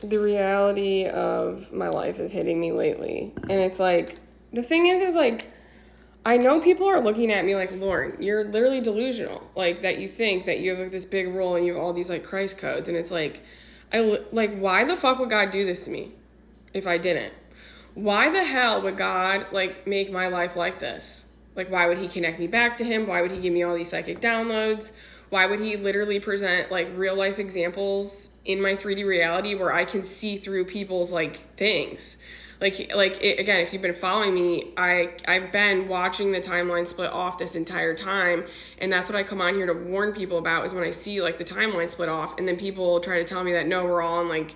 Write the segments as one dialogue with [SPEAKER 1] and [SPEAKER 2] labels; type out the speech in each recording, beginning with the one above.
[SPEAKER 1] the reality of my life is hitting me lately. And it's like, the thing is like, I know people are looking at me like, Lauren, you're literally delusional. Like, that you think that you have like this big role and you have all these like Christ codes. And it's like, why the fuck would God do this to me if I didn't? Why the hell would God like make my life like this? Like, why would he connect me back to him? Why would he give me all these psychic downloads? Why would he literally present like real life examples in my 3D reality where I can see through people's like things? Again, if you've been following me, I've been watching the timeline split off this entire time, and that's what I come on here to warn people about, is when I see like the timeline split off, and then people try to tell me that no, we're all on like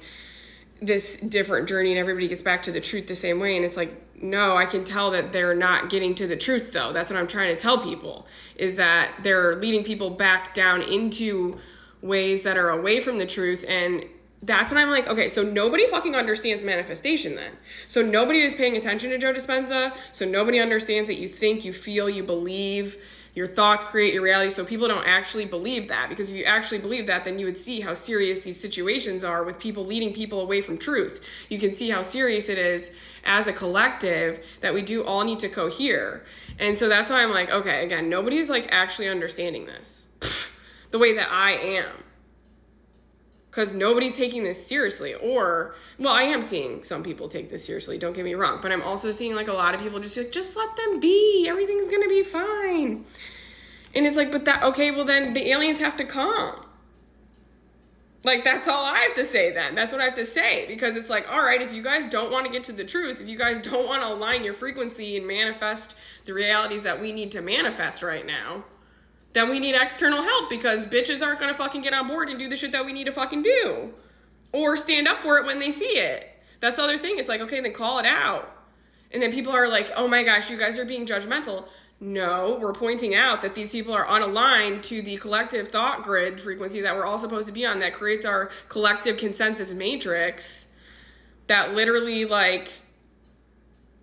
[SPEAKER 1] this different journey and everybody gets back to the truth the same way. And it's like, no, I can tell that they're not getting to the truth though. That's what I'm trying to tell people, is that they're leading people back down into ways that are away from the truth. And that's when I'm like, okay, so nobody fucking understands manifestation then. So nobody is paying attention to Joe Dispenza. So nobody understands that you think, you feel, you believe, your thoughts create your reality. So people don't actually believe that, because if you actually believe that, then you would see how serious these situations are with people leading people away from truth. You can see how serious it is as a collective that we do all need to cohere. And so that's why I'm like, okay, again, nobody's like actually understanding this the way that I am. Because nobody's taking this seriously. Or, well, I am seeing some people take this seriously, don't get me wrong. But I'm also seeing like a lot of people just be like, just let them be. Everything's going to be fine. And it's like, but that, okay, well then the aliens have to come. Like, that's all I have to say then. That's what I have to say. Because it's like, all right, if you guys don't want to get to the truth, if you guys don't want to align your frequency and manifest the realities that we need to manifest right now, then we need external help, because bitches aren't going to fucking get on board and do the shit that we need to fucking do. Or stand up for it when they see it. That's the other thing. It's like, okay, then call it out. And then people are like, oh my gosh, you guys are being judgmental. No, we're pointing out that these people are unaligned to the collective thought grid frequency that we're all supposed to be on, that creates our collective consensus matrix that literally like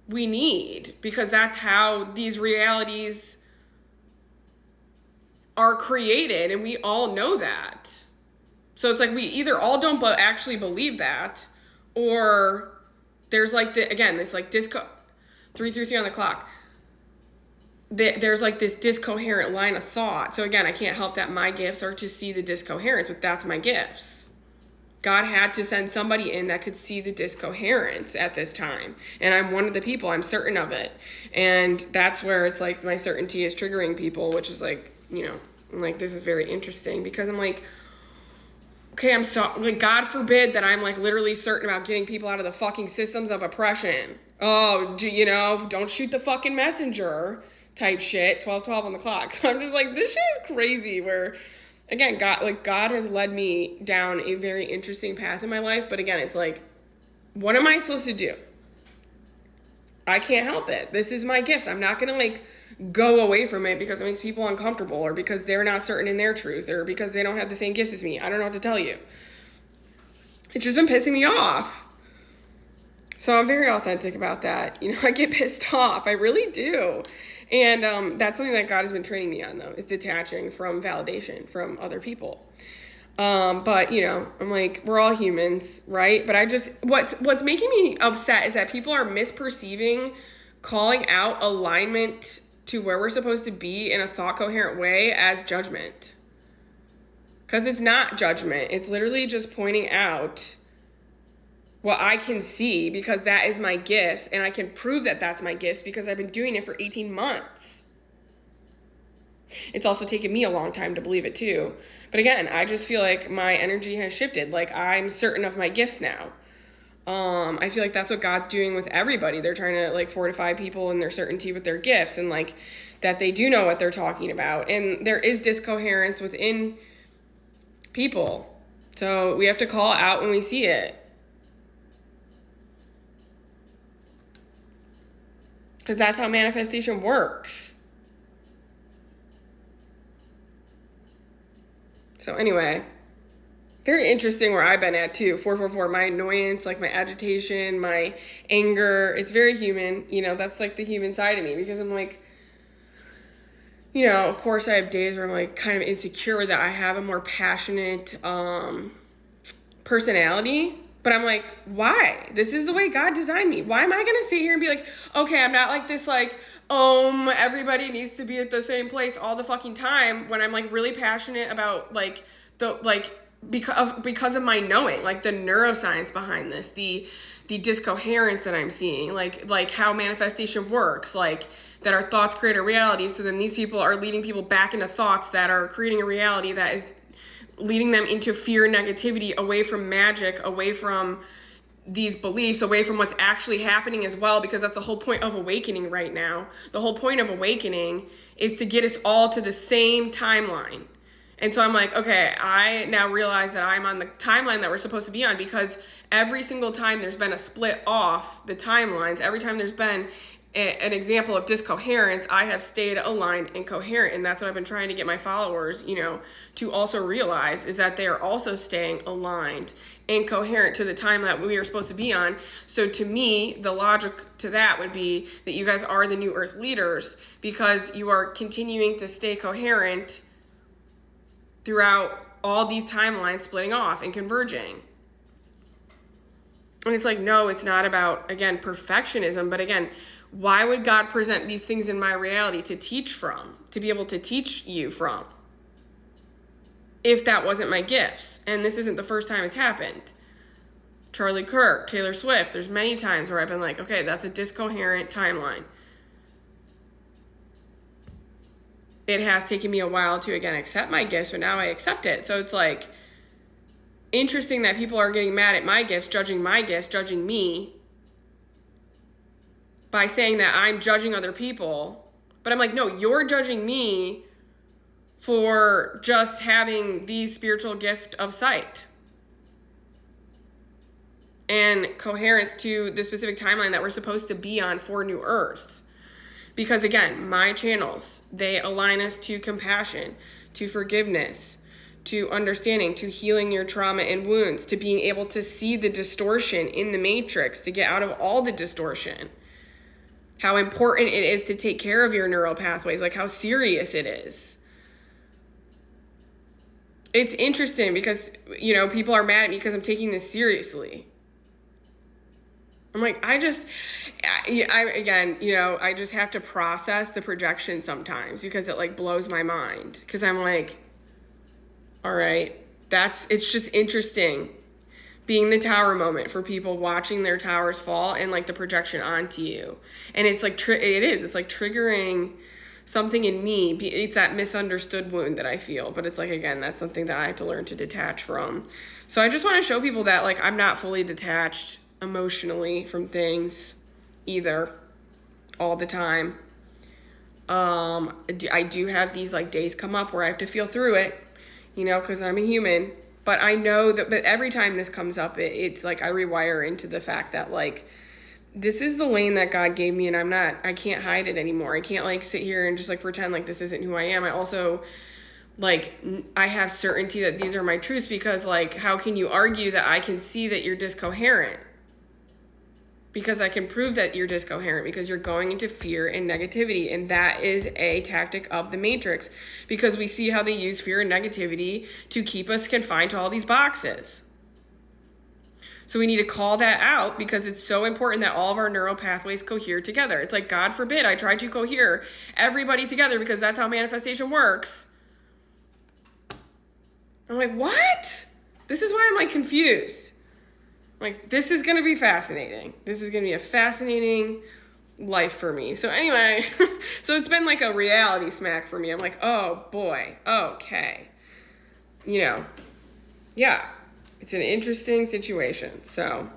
[SPEAKER 1] we need, because that's how these realities are created, and we all know that. So it's like we either all don't actually believe that, or there's like this like disco 333 on the clock. There's like this discoherent line of thought. So again, I can't help that my gifts are to see the discoherence, but that's my gifts. God had to send somebody in that could see the discoherence at this time. And I'm one of the people, I'm certain of it. And that's where it's like my certainty is triggering people, which is like, you know, I'm like, this is very interesting, because I'm like, okay, I'm so, like, God forbid that I'm like literally certain about getting people out of the fucking systems of oppression. Oh, you know, don't shoot the fucking messenger type shit, 12:12 on the clock. So I'm just like, this shit is crazy, where again, God has led me down a very interesting path in my life. But again, it's like, what am I supposed to do? I can't help it. This is my gift. I'm not going to like go away from it because it makes people uncomfortable, or because they're not certain in their truth, or because they don't have the same gifts as me. I don't know what to tell you. It's just been pissing me off. So I'm very authentic about that. You know, I get pissed off. I really do. And that's something that God has been training me on, though, is detaching from validation from other people. But you know, I'm like, we're all humans, right? But I just, what's making me upset is that people are misperceiving calling out alignment to where we're supposed to be in a thought coherent way as judgment. Because it's not judgment. It's literally just pointing out what I can see, because that is my gift, and I can prove that that's my gift because I've been doing it for 18 months. It's also taken me a long time to believe it too. But again, I just feel like my energy has shifted. Like, I'm certain of my gifts now. I feel like that's what God's doing with everybody. They're trying to like fortify people in their certainty with their gifts, and like that they do know what they're talking about. And there is discoherence within people. So we have to call it out when we see it. Because that's how manifestation works. So anyway, very interesting where I've been at too. 444, my annoyance, like my agitation, my anger. It's very human. You know, that's like the human side of me, because I'm like, you know, of course I have days where I'm like kind of insecure that I have a more passionate personality. But I'm like, why? This is the way God designed me. Why am I going to sit here and be like, okay, I'm not like this, like, everybody needs to be at the same place all the fucking time, when I'm like really passionate about like because of my knowing, like the neuroscience behind this, the discoherence that I'm seeing, like how manifestation works, like that our thoughts create a reality. So then these people are leading people back into thoughts that are creating a reality that is leading them into fear and negativity, away from magic, away from these beliefs, away from what's actually happening as well, because that's the whole point of awakening right now. The whole point of awakening is to get us all to the same timeline. And so I'm like, okay, I now realize that I'm on the timeline that we're supposed to be on, because every single time there's been a split off the timelines, every time there's been an example of discoherence, I have stayed aligned and coherent. And that's what I've been trying to get my followers, to also realize, is that they are also staying aligned and coherent to the time that we are supposed to be on. So to me, the logic to that would be that you guys are the new earth leaders, because you are continuing to stay coherent throughout all these timelines splitting off and converging. And it's like, no, it's not about, again, perfectionism, but again, why would God present these things in my reality to teach from, to be able to teach you from, if that wasn't my gifts? And this isn't the first time it's happened. Charlie Kirk, Taylor Swift, there's many times where I've been like, okay, that's a discoherent timeline. It has taken me a while to, again, accept my gifts, but now I accept it. So it's like interesting that people are getting mad at my gifts, judging me by saying that I'm judging other people. But I'm like, no, you're judging me for just having the spiritual gift of sight and coherence to the specific timeline that we're supposed to be on for New Earth. Because again, my channels, they align us to compassion, to forgiveness, to understanding, to healing your trauma and wounds, to being able to see the distortion in the matrix, to get out of all the distortion. How important it is to take care of your neural pathways, like how serious it is. It's interesting because, people are mad at me because I'm taking this seriously. I'm like, I just have to process the projection sometimes, because it like blows my mind, because I'm like, all right, it's just interesting being the tower moment for people watching their towers fall and like the projection onto you. And it's like, it's like triggering something in me. It's that misunderstood wound that I feel, but it's like, again, that's something that I have to learn to detach from. So I just want to show people that like, I'm not fully detached emotionally from things either all the time. I do have these like days come up where I have to feel through it, because I'm a human. But I know that, but every time this comes up, it's like I rewire into the fact that like, this is the lane that God gave me, and I can't hide it anymore. I can't like sit here and just like pretend like this isn't who I am. I also like, I have certainty that these are my truths, because like, how can you argue that I can see that you're discoherent? Because I can prove that you're discoherent, because you're going into fear and negativity. And that is a tactic of the matrix, because we see how they use fear and negativity to keep us confined to all these boxes. So we need to call that out, because it's so important that all of our neural pathways cohere together. It's like, God forbid I try to cohere everybody together, because that's how manifestation works. I'm like, what? This is why I'm like confused. Like, this is going to be fascinating. This is going to be a fascinating life for me. So anyway, so it's been like a reality smack for me. I'm like, oh boy, okay. Yeah, it's an interesting situation. So